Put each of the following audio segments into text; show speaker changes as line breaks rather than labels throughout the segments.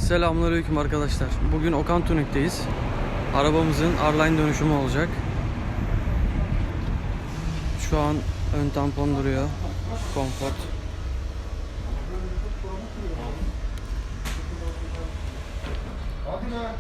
Selamünaleyküm arkadaşlar. Bugün OKAN TUNİNG'deyiz. Arabamızın R-LİNE dönüşümü olacak. Şu an ön tampon duruyor. Konfort.
Hadi be.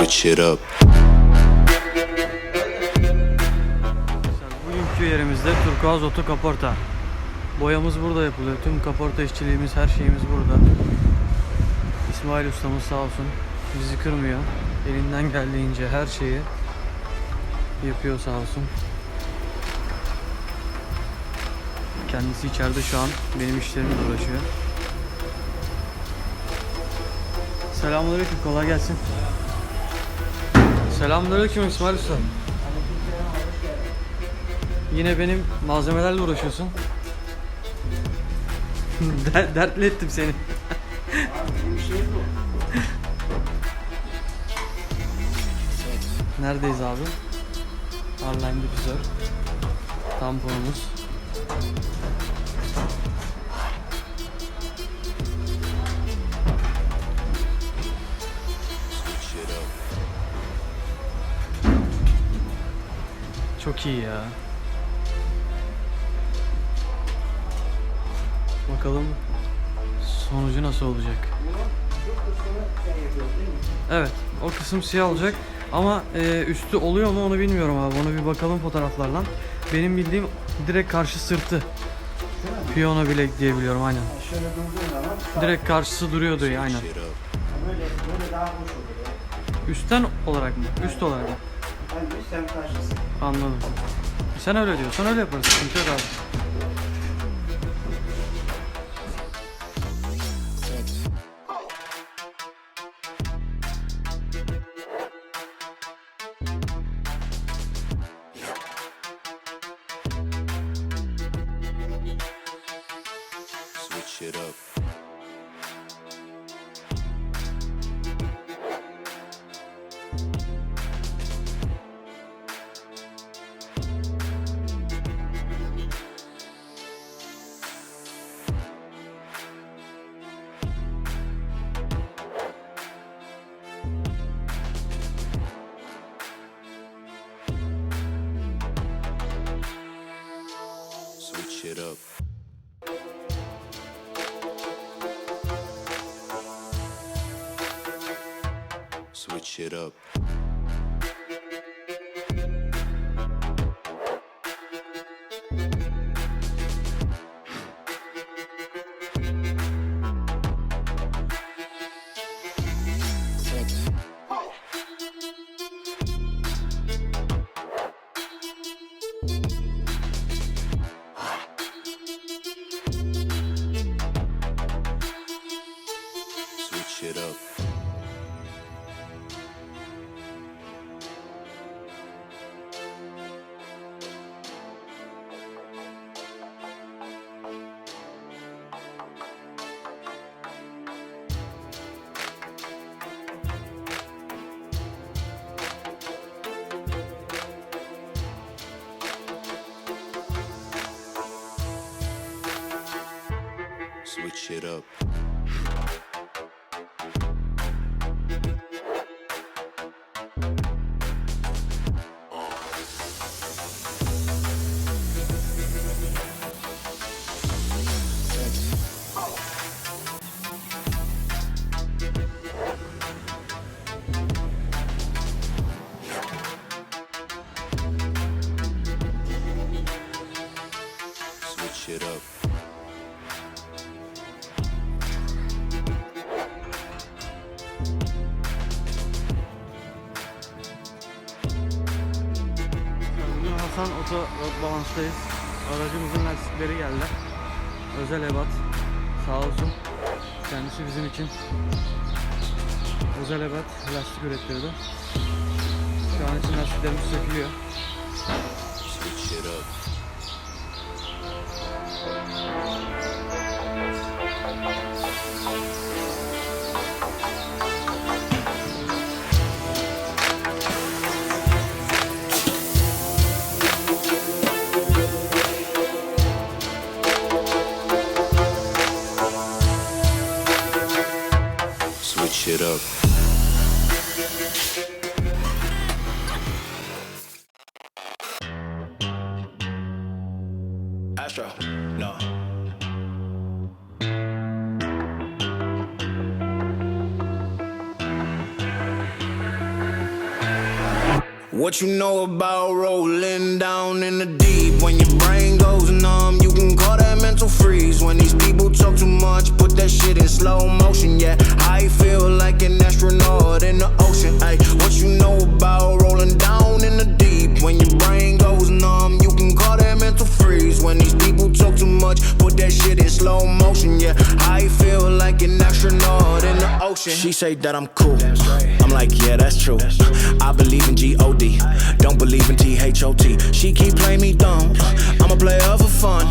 Shit up.
Bugünkü yerimizde TURKUAZ oto kaporta. Boyamız burada yapılıyor. Tüm kaporta işçiliğimiz, her şeyimiz burada. İsmail ustamız sağ olsun bizi kırmıyor. Elinden geldiğince her şeyi yapıyor sağ olsun. Kendisi içeride şu an benim işlerimle uğraşıyor. Selamünaleyküm, kolay gelsin. Selamünaleyküm İsmail Usta. Yine benim malzemelerle uğraşıyorsun. Dertli ettim seni. Neredeyiz abi? R-LİNE difüzör. Tamponumuz. Çok iyi ya. Bakalım sonucu nasıl olacak. Evet, o kısım siyah olacak ama üstü oluyor mu onu bilmiyorum abi. Ona bir bakalım fotoğraflardan. Benim bildiğim direkt karşı sırtı. Piyano bilek diye biliyorum aynen. Direkt karşısı duruyordu ya aynen.
Böyle daha hoş olur ya.
Üstten olarak mı? Üst olarak mı?
Hani sen karşısın.
Anladım. Sen öyle diyorsan öyle yaparız. Sıkıntı yok abi.
Switch it up. Switch it up. Switch it up. Switch it up. Switch it up. Switch it up.
Hasan Oto Balans'tayız. Aracımızın lastikleri geldi. Özel ebat. Sağ olsun. Kendisi bizim için özel ebat lastik üretiyordu. Şu an için lastiklerimiz sökülüyor.
Switch it up. Switch it up. Astro, no. What you know about rolling down in the deep? When your brain goes numb, you can call that mental freeze. When these people talk too much, put that shit in slow motion. Yeah, I feel like an astronaut in the ocean. Ay, what you know about rolling down in the deep? When your brain goes numb, you can call that mental freeze. When these people talk too much, put that shit in slow motion. Yeah, I feel like an astronaut in the ocean. She say that I'm cool. I'm like, yeah, that's true. I believe in G-O-D. Don't believe in T-H-O-T. She keep playing me dumb. I'm a player for fun.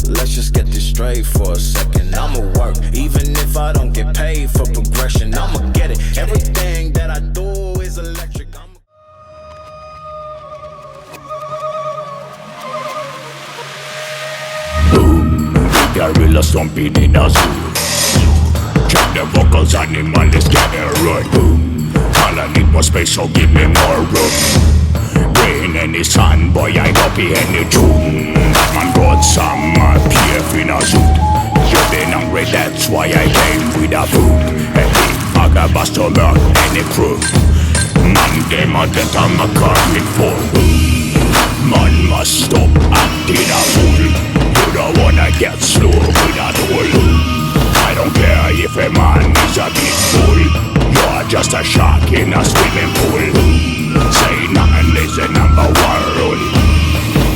Let's just get this straight for a second. I'ma work, even if I don't get paid for progression. I'ma get it. Everything that I do is electric.
Boom, gorilla stomping in a zoo. Check the vocals, animal is getting right. Boom. All I need more space, so give me more room. Rain any sun, boy, I copy any tune. Batman got some PF in a suit. You've been hungry, that's why I came with a food. Hey, I got bust to learn any crew. Man, them a death, I'm a coming full. Man must stop acting a fool. You don't wanna get slow with a tool. I don't care if a man is a big fool. You're just a shark in a swimming pool. Say nothing is the number one rule.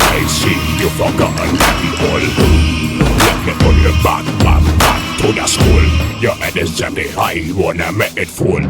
I see you forgotten them all. Let me pull you back to the school. Your head is empty, I wanna make it full.